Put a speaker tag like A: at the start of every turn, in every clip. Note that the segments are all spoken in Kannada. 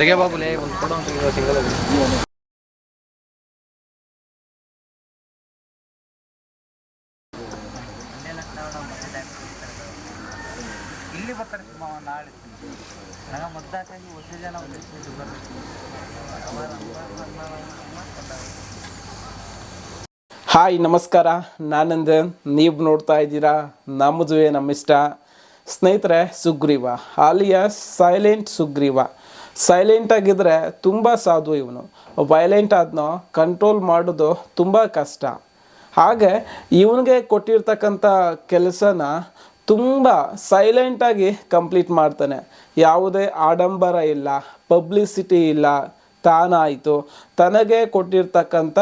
A: ತೆಗೆ ಬಾಬುಲೇ ಒಂದು ಫೋಟೋ ಸಿಗಲ್ಲ. ಇಲ್ಲಿ ಬರ್ತಾರೆ ನಾಳೆ ನನಗೆ ಮದ್ದಾಕಾಗಿ ಹೊಸ ಜನ
B: ಹಾಯ್ ನಮಸ್ಕಾರ, ನಾನಂದನ್. ನೀವು ನೋಡ್ತಾ ಇದ್ದೀರಾ ನಮ್ಮದುವೆ ನಮ್ಮಿಷ್ಟ. ಸ್ನೇಹಿತರೆ, Sugriva alias silent Sugriva. Silent ಆಗಿದ್ದರೆ ತುಂಬ ಸಾಧು ಇವನು. ವೈಲೆಂಟ್ ಆದ್ನೋ ಕಂಟ್ರೋಲ್ ಮಾಡೋದು ತುಂಬ ಕಷ್ಟ. ಹಾಗೆ ಇವನಿಗೆ ಕೊಟ್ಟಿರ್ತಕ್ಕಂಥ ಕೆಲಸನ ತುಂಬ ಸೈಲೆಂಟಾಗಿ ಕಂಪ್ಲೀಟ್ ಮಾಡ್ತಾನೆ. ಯಾವುದೇ ಆಡಂಬರ ಇಲ್ಲ, ಪಬ್ಲಿಸಿಟಿ ಇಲ್ಲ. ತಾನಾಯಿತು, ತನಗೆ ಕೊಟ್ಟಿರ್ತಕ್ಕಂಥ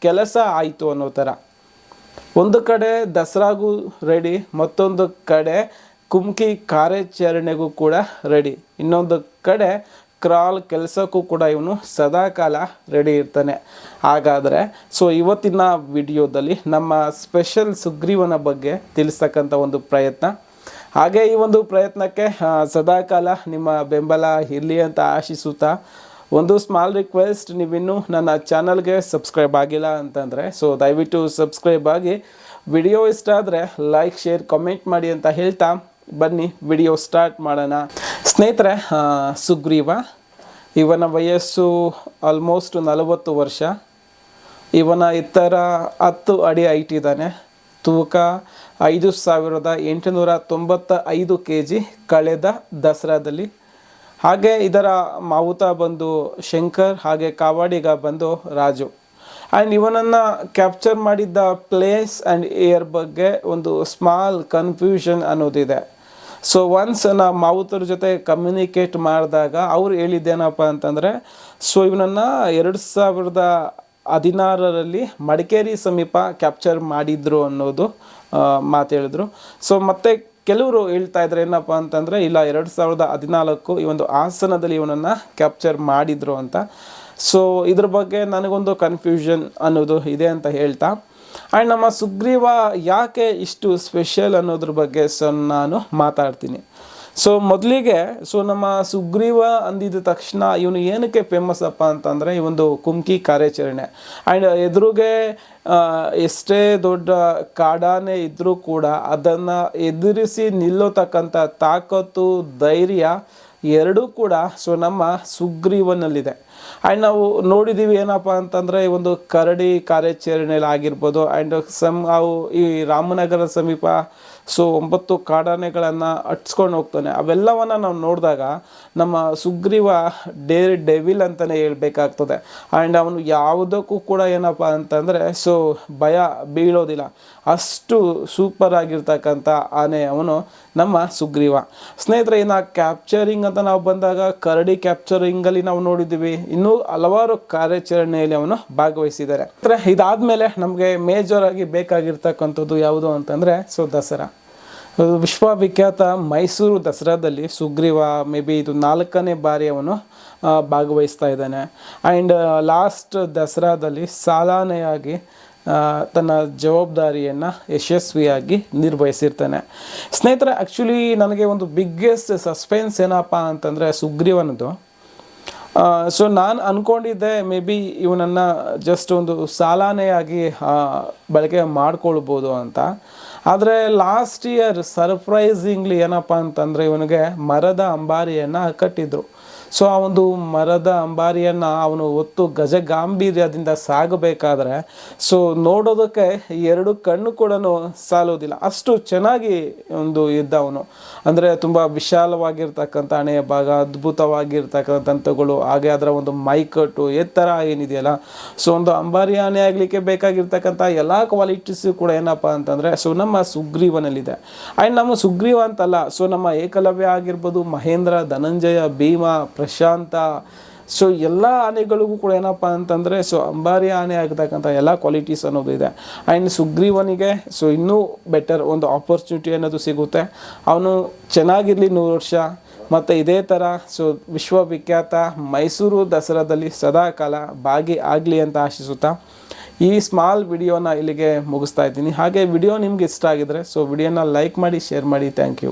B: ಕೆಲಸ ಆಯಿತು ಅನ್ನೋ ಥರ. ಒಂದು ಕಡೆ ದಸರಾಗೂ ರೆಡಿ, ಮತ್ತೊಂದು ಕಡೆ ಕುಮ್ಕಿ ಕಾರ್ಯಾಚರಣೆಗೂ ಕೂಡ ರೆಡಿ, ಇನ್ನೊಂದು ಕಡೆ ಕ್ರಾಲ್ ಕೆಲಸಕ್ಕೂ ಕೂಡ ಇವನು ಸದಾಕಾಲ ರೆಡಿ ಇರ್ತಾನೆ. ಹಾಗಾದರೆ ಇವತ್ತಿನ ವಿಡಿಯೋದಲ್ಲಿ ನಮ್ಮ ಸ್ಪೆಷಲ್ ಸುಗ್ರೀವನ ಬಗ್ಗೆ ತಿಳಿಸ್ತಕ್ಕಂಥ ಒಂದು ಪ್ರಯತ್ನ. ಹಾಗೆ ಈ ಒಂದು ಪ್ರಯತ್ನಕ್ಕೆ ಸದಾಕಾಲ ನಿಮ್ಮ ಬೆಂಬಲ ಇರಲಿ ಅಂತ ಆಶಿಸುತ್ತಾ, ಒಂದು ಸ್ಮಾಲ್ ರಿಕ್ವೆಸ್ಟ್, ನೀವಿನ್ನೂ ನನ್ನ ಚಾನಲ್ಗೆ ಸಬ್ಸ್ಕ್ರೈಬ್ ಆಗಿಲ್ಲ ಅಂತಂದರೆ ದಯವಿಟ್ಟು ಸಬ್ಸ್ಕ್ರೈಬ್ ಆಗಿ, ವಿಡಿಯೋ ಇಷ್ಟ ಆದರೆ ಲೈಕ್, ಶೇರ್, ಕಮೆಂಟ್ ಮಾಡಿ ಅಂತ ಹೇಳ್ತಾ ಬನ್ನಿ ವಿಡಿಯೋ ಸ್ಟಾರ್ಟ್ ಮಾಡೋಣ. ಸ್ನೇಹಿತರೆ, ಸುಗ್ರೀವ ಇವನ ವಯಸ್ಸು ಆಲ್ಮೋಸ್ಟ್ 40 ವರ್ಷ. ಇವನ ಎತ್ತರ 10 ಅಡಿ ಹೈಟ್ ಇದ್ದಾನೆ. ತೂಕ 5895 kg ಕಳೆದ ದಸರಾದಲ್ಲಿ. ಹಾಗೆ ಇದರ ಮಾವುತ ಬಂದು ಶಂಕರ್, ಹಾಗೆ ಕಾವಾಡಿಗ ಬಂದು ರಾಜು. ಆ್ಯಂಡ್ ಇವನನ್ನು ಕ್ಯಾಪ್ಚರ್ ಮಾಡಿದ್ದ ಪ್ಲೇಸ್ ಆ್ಯಂಡ್ ಏರ್ ಬಗ್ಗೆ ಒಂದು ಸ್ಮಾಲ್ ಕನ್ಫ್ಯೂಷನ್ ಅನ್ನೋದಿದೆ. ಒನ್ಸ್ ನಾ ಮಾವುತರ ಜೊತೆ ಕಮ್ಯುನಿಕೇಟ್ ಮಾಡಿದಾಗ ಅವ್ರು ಹೇಳಿದ್ದೇನಪ್ಪ ಅಂತಂದರೆ, ಇವನನ್ನು 2016ರಲ್ಲಿ ಮಡಿಕೇರಿ ಸಮೀಪ ಕ್ಯಾಪ್ಚರ್ ಮಾಡಿದ್ರು ಅನ್ನೋದು ಮಾತು ಹೇಳಿದ್ರು. ಮತ್ತು ಕೆಲವರು ಹೇಳ್ತಾ ಇದ್ದಾರೆ ಏನಪ್ಪ ಅಂತಂದರೆ, ಇಲ್ಲ 2014 ಈ ಒಂದು ಹಾಸನದಲ್ಲಿ ಇವನನ್ನು ಕ್ಯಾಪ್ಚರ್ ಮಾಡಿದರು ಅಂತ. ಇದ್ರ ಬಗ್ಗೆ ನನಗೊಂದು ಕನ್ಫ್ಯೂಷನ್ ಅನ್ನೋದು ಇದೆ ಅಂತ ಹೇಳ್ತಾ, ಆ್ಯಂಡ್ ನಮ್ಮ ಸುಗ್ರೀವ ಯಾಕೆ ಇಷ್ಟು ಸ್ಪೆಷಲ್ ಅನ್ನೋದ್ರ ಬಗ್ಗೆ ನಾನು ಮಾತಾಡ್ತೀನಿ. ಮೊದಲಿಗೆ ನಮ್ಮ ಸುಗ್ರೀವ ಅಂದಿದ ತಕ್ಷಣ ಇವನು ಏನಕ್ಕೆ ಫೇಮಸ್ ಅಪ್ಪ ಅಂತಂದರೆ, ಈ ಒಂದು ಕುಮ್ಕಿ ಕಾರ್ಯಾಚರಣೆ. ಆ್ಯಂಡ್ ಎದುರಿಗೆ ಎಷ್ಟೇ ದೊಡ್ಡ ಕಾಡಾನೆ ಇದ್ದರೂ ಕೂಡ ಅದನ್ನು ಎದುರಿಸಿ ನಿಲ್ಲೋತಕ್ಕಂಥ ತಾಕತ್ತು, ಧೈರ್ಯ ಎರಡೂ ಕೂಡ ನಮ್ಮ ಸುಗ್ರೀವನಲ್ಲಿದೆ. ಆ್ಯಂಡ್ ನಾವು ನೋಡಿದ್ದೀವಿ ಏನಪ್ಪ ಅಂತಂದರೆ, ಈ ಒಂದು ಕರಡಿ ಕಾರ್ಯಾಚರಣೆಯಲ್ಲಿ ಆಗಿರ್ಬೋದು, ಆ್ಯಂಡ್ ಅವು ಈ ರಾಮನಗರ ಸಮೀಪ 9 ಕಾಡಾನೆಗಳನ್ನು ಹಟ್ಸ್ಕೊಂಡು ಹೋಗ್ತಾನೆ. ಅವೆಲ್ಲವನ್ನು ನಾವು ನೋಡಿದಾಗ ನಮ್ಮ ಸುಗ್ರೀವ ಡೆವಿಲ್ ಅಂತಲೇ ಹೇಳ್ಬೇಕಾಗ್ತದೆ. ಆ್ಯಂಡ್ ಅವನು ಯಾವುದಕ್ಕೂ ಕೂಡ ಏನಪ್ಪ ಅಂತಂದರೆ ಭಯ ಬೀಳೋದಿಲ್ಲ. ಅಷ್ಟು ಸೂಪರ್ ಆಗಿರ್ತಕ್ಕಂಥ ಆನೆ ಅವನು ನಮ್ಮ ಸುಗ್ರೀವ. ಸ್ನೇಹಿತರೆ, ಇನ್ನು ಕ್ಯಾಪ್ಚರಿಂಗ್ ಅಂತ ನಾವು ಬಂದಾಗ ಕರಡಿ ಕ್ಯಾಪ್ಚರಿಂಗಲ್ಲಿ ನಾವು ನೋಡಿದ್ದೀವಿ. ಇನ್ನೂ ಹಲವಾರು ಕಾರ್ಯಾಚರಣೆಯಲ್ಲಿ ಅವನು ಭಾಗವಹಿಸಿದ್ದಾರೆ. ಇದಾದಮೇಲೆ ನಮಗೆ ಮೇಜರ್ ಆಗಿ ಬೇಕಾಗಿರ್ತಕ್ಕಂಥದ್ದು ಯಾವುದು ಅಂತಂದರೆ ದಸರಾ. ವಿಶ್ವವಿಖ್ಯಾತ ಮೈಸೂರು ದಸರಾದಲ್ಲಿ ಸುಗ್ರೀವ ಮೇ ಬಿ ಇದು 4ನೇ ಬಾರಿ ಅವನು ಭಾಗವಹಿಸ್ತಾ ಇದ್ದಾನೆ. ಆ್ಯಂಡ್ ಲಾಸ್ಟ್ ದಸರಾದಲ್ಲಿ ಸಾಲಾನೆಯಾಗಿ ತನ್ನ ಜವಾಬ್ದಾರಿಯನ್ನು ಯಶಸ್ವಿಯಾಗಿ ನಿರ್ವಹಿಸಿರ್ತಾನೆ. ಸ್ನೇಹಿತರೆ, ಆ್ಯಕ್ಚುಲಿ ನನಗೆ ಒಂದು ಬಿಗ್ಗೆಸ್ಟ್ ಸಸ್ಪೆನ್ಸ್ ಏನಪ್ಪ ಅಂತಂದರೆ ಸುಗ್ರೀವನದು. ನಾನು ಅಂದ್ಕೊಂಡಿದ್ದೆ ಮೇ ಬಿ ಇವನನ್ನು ಜಸ್ಟ್ ಒಂದು ಸಾಲಾನೆಯಾಗಿ ಬಳಕೆ ಮಾಡ್ಕೊಳ್ಬೋದು ಅಂತ. ಆದರೆ ಲಾಸ್ಟ್ ಇಯರ್ ಸರ್ಪ್ರೈಸಿಂಗ್ಲಿ ಏನಪ್ಪ ಅಂತಂದರೆ, ಇವನಿಗೆ ಮರದ ಅಂಬಾರಿಯನ್ನು ಕಟ್ಟಿದ್ರು. ಆ ಒಂದು ಮರದ ಅಂಬಾರಿಯನ್ನು ಅವನು ಹೊತ್ತು ಗಜಗಾಂಭೀರ್ಯದಿಂದ ಸಾಗಬೇಕಾದ್ರೆ ನೋಡೋದಕ್ಕೆ 2 ಕಣ್ಣು ಕೂಡ ಸಾಲೋದಿಲ್ಲ. ಅಷ್ಟು ಚೆನ್ನಾಗಿ ಒಂದು ಇದ್ದ ಅವನು. ಅಂದರೆ ತುಂಬ ವಿಶಾಲವಾಗಿರ್ತಕ್ಕಂಥ ಹಣೆಯ ಭಾಗ, ಅದ್ಭುತವಾಗಿರ್ತಕ್ಕಂಥ ದಂತಗಳು, ಹಾಗೆ ಅದರ ಒಂದು ಮೈಕಟ್ಟು, ಎತ್ತರ ಏನಿದೆಯಲ್ಲ, ಒಂದು ಅಂಬಾರಿ ಆನೆ ಆಗಲಿಕ್ಕೆ ಬೇಕಾಗಿರ್ತಕ್ಕಂಥ ಎಲ್ಲ ಕ್ವಾಲಿಟೀಸು ಕೂಡ ಏನಪ್ಪ ಅಂತಂದರೆ ನಮ್ಮ ಸುಗ್ರೀವನಲ್ಲಿದೆ. ಆ್ಯಂಡ್ ನಮ್ಮ ಸುಗ್ರೀವ ಅಂತಲ್ಲ, ನಮ್ಮ ಏಕಲವ್ಯ ಆಗಿರ್ಬೋದು, ಮಹೇಂದ್ರ, ಧನಂಜಯ, ಭೀಮ, ಪ್ರಶಾಂತ, ಎಲ್ಲ ಆನೆಗಳಿಗೂ ಕೂಡ ಏನಪ್ಪ ಅಂತಂದರೆ ಅಂಬಾರಿ ಆನೆ ಆಗ್ತಕ್ಕಂಥ ಎಲ್ಲ ಕ್ವಾಲಿಟೀಸ್ ಅನ್ನೋದು ಇದೆ. ಆ್ಯಂಡ್ ಸುಗ್ರೀವನಿಗೆ ಇನ್ನೂ ಬೆಟರ್ ಒಂದು ಆಪರ್ಚುನಿಟಿ ಅನ್ನೋದು ಸಿಗುತ್ತೆ. ಅವನು ಚೆನ್ನಾಗಿರಲಿ 100 ವರ್ಷ, ಮತ್ತು ಇದೇ ಥರ ವಿಶ್ವವಿಖ್ಯಾತ ಮೈಸೂರು ದಸರಾದಲ್ಲಿ ಸದಾಕಾಲ ಭಾಗಿ ಆಗಲಿ ಅಂತ ಆಶಿಸುತ್ತಾ ಈ ಸ್ಮಾಲ್ ವಿಡಿಯೋನ ಇಲ್ಲಿಗೆ ಮುಗಿಸ್ತಾ ಇದ್ದೀನಿ. ಹಾಗೆ ವಿಡಿಯೋ ನಿಮ್ಗೆ ಇಷ್ಟ ಆಗಿದ್ರೆ ಸೊ ವಿಡಿಯೋನ ಲೈಕ್ ಮಾಡಿ, ಶೇರ್ ಮಾಡಿ. Thank you.